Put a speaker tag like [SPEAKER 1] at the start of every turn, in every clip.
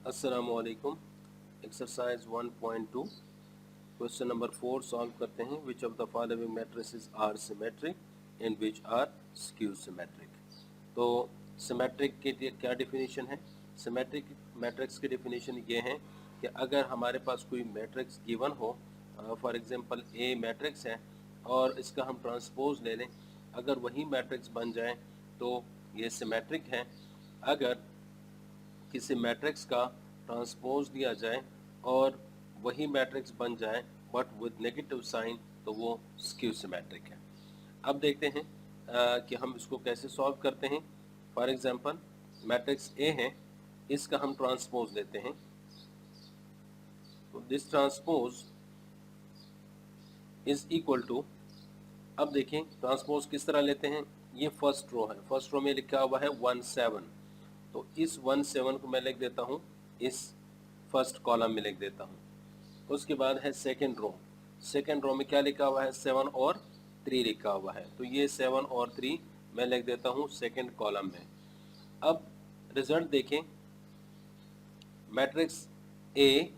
[SPEAKER 1] अस्सलामुअलैकुम। Exercise 1.2 question number 4 solve करते हैं। Which of the following matrices are symmetric and which are skew symmetric. तो symmetric के क्या डेफिनेशन है? सिमेट्रिक मैट्रिक्स की डेफिनेशन ये है कि अगर हमारे पास कोई मैट्रिक्स गिवन हो, फॉर एग्जांपल ए मैट्रिक्स है और इसका हम ट्रांसपोज ले लें, अगर वही मैट्रिक्स बन जाए तो ये सिमेट्रिक है। अगर किसी मैट्रिक्स का ट्रांसपोज दिया जाए और वही मैट्रिक्स बन जाए बट विद नेगेटिव साइन, तो वो स्क्यू सिमेट्रिक है। अब देखते हैं कि हम इसको कैसे सॉल्व करते हैं। फॉर एग्जांपल मैट्रिक्स ए है, इसका हम ट्रांसपोज लेते हैं। तो this transpose is equal to, अब देखें ट्रांसपोज किस तरह लेते हैं। ये फर्स्ट रो है, फर्स्ट रो में लिखा हुआ है 1 7, तो इस 1 7 को मैं लिख देता हूँ इस फर्स्ट कॉलम में लिख देता हूँ। उसके बाद है सेकंड रो, सेकंड रो में क्या लिखा हुआ है 7 और 3 लिखा हुआ है, तो ये 7 और 3 मैं लिख देता हूँ सेकंड कॉलम में। अब रिजल्ट देखें, मैट्रिक्स ए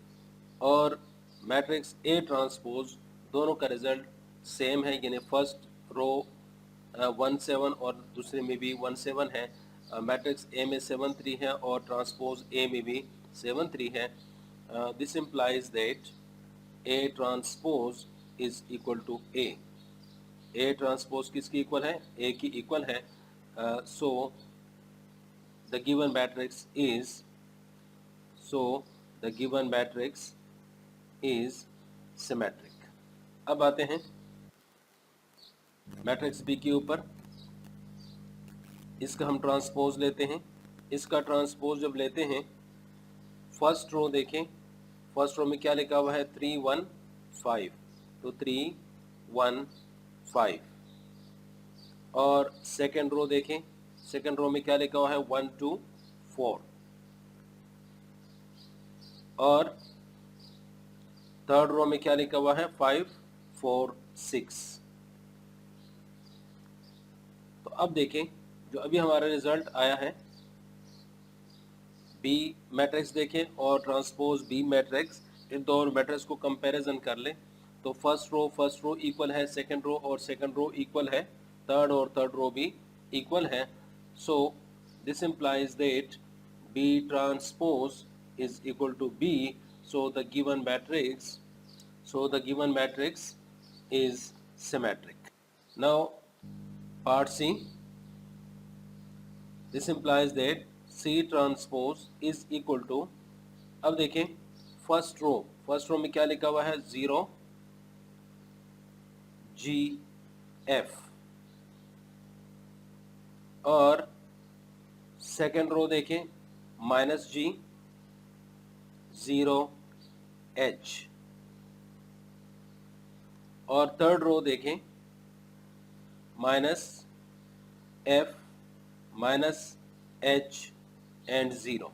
[SPEAKER 1] और मैट्रिक्स ए ट्रांसपोज दोनों का रिजल्ट सेम है, यानी फर्स्ट रो 1 7 और दूसरे में भी 1 7 है। मैट्रिक्स ए में 7 3 है और ट्रांसपोज ए में भी 7 3 है। This implies that A transpose is equal to A. A transpose किसकी इक्वल है? ए की इक्वल है। So the given matrix is symmetric. अब आते हैं मैट्रिक्स बी के ऊपर, इसका हम ट्रांसपोज लेते हैं। इसका ट्रांसपोज जब लेते हैं, फर्स्ट रो देखें, फर्स्ट रो में क्या लिखा हुआ है 3 1 5, तो 3 1 5। और सेकंड रो देखें, सेकंड रो में क्या लिखा हुआ है 1 2 4। और थर्ड रो में क्या लिखा हुआ है 5 4 6। तो अब देखें जो अभी हमारा रिजल्ट आया है, बी मैट्रिक्स देखें और ट्रांसपोज बी मैट्रिक्स, इन दोनों मैट्रिक्स को कंपैरिजन कर लें। तो फर्स्ट रो इक्वल है सेकंड रो, और सेकंड रो इक्वल है थर्ड, और थर्ड रो भी इक्वल है। So this implies that B transpose is equal to B, so the given matrix is symmetric. Now part C, this implies that C transpose is equal to, अब देखें first row में क्या लिखा हुआ है 0 GF, और second row देखें -G 0 H, और थर्ड रो देखें -F -H एंड 0।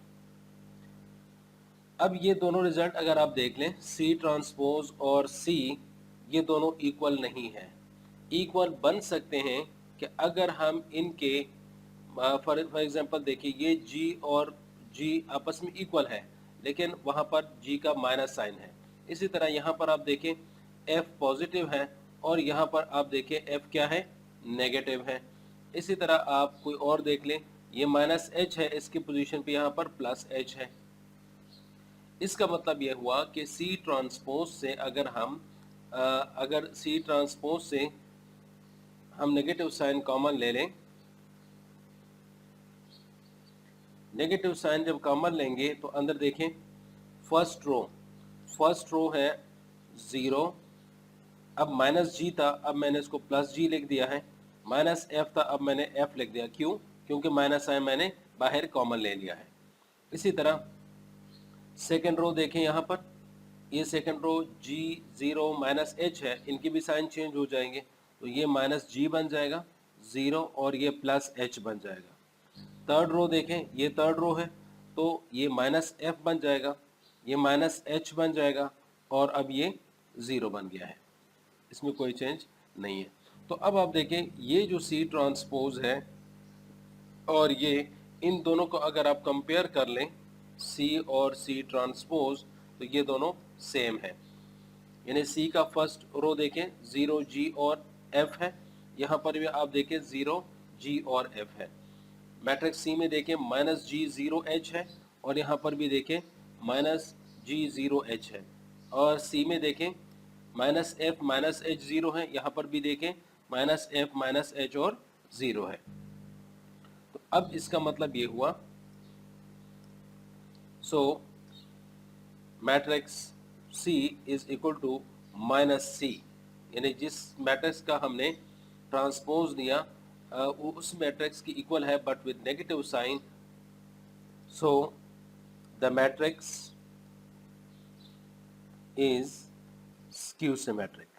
[SPEAKER 1] अब ये दोनों रिजल्ट अगर आप देख लें, C ट्रांसपोज और C, ये दोनों इक्वल नहीं है। इक्वल बन सकते हैं कि अगर हम इनके फॉर एग्जांपल देखिए, ये G और G आपस में इक्वल है, लेकिन वहाँ पर G का माइनस साइन है। इसी तरह यहाँ पर आप देखें F पॉजिटिव है और यहाँ पर आप देखें F क्या है, नेगेटिव है। इसी तरह आप कोई और देख लें, ये -H है, इसकी पोजीशन पे यहाँ पर +H है। इसका मतलब यह हुआ कि C ट्रांसपोज से अगर C ट्रांसपोज से हम नेगेटिव साइन कॉमन ले लें, नेगेटिव साइन जब कॉमन लेंगे तो अंदर देखें फर्स्ट रो है 0, अब -G था, अब मैंने इसको +G लिख दिया है। -F था, अब मैंने F लिख दिया। क्यों? क्योंकि माइनस साइन मैंने बाहर कॉमन ले लिया है। इसी तरह सेकेंड रो देखें, यहाँ पर ये सेकेंड रो G 0 -H है, इनकी भी साइन चेंज हो जाएंगे, तो ये -G बन जाएगा 0 और ये +H बन जाएगा। थर्ड रो देखें, ये थर्ड रो है, तो ये -F बन जाएगा, ये -H बन जाएगा, और अब ये 0 बन गया है, इसमें कोई चेंज नहीं है। तो अब आप देखें ये जो C ट्रांसपोज है और ये, इन दोनों को अगर आप कंपेयर कर लें, सी और सी ट्रांसपोज, तो ये दोनों सेम है। यानी सी का फर्स्ट रो देखें 0 जी और एफ है, यहाँ पर भी आप देखें 0 जी और एफ है। मैट्रिक्स सी में देखें माइनस जी 0 एच है, और यहाँ पर भी देखें माइनस जी 0 एच है। और सी में देखें माइनस एफ माइनस एच 0 है, यहाँ पर भी देखें माइनस एफ माइनस एच और 0 है। तो अब इसका मतलब ये हुआ, so matrix C is equal to minus C, यानी जिस मैट्रिक्स का हमने ट्रांसपोज दिया वो उस मैट्रिक्स की इक्वल है but with negative sign. So the matrix is skew symmetric।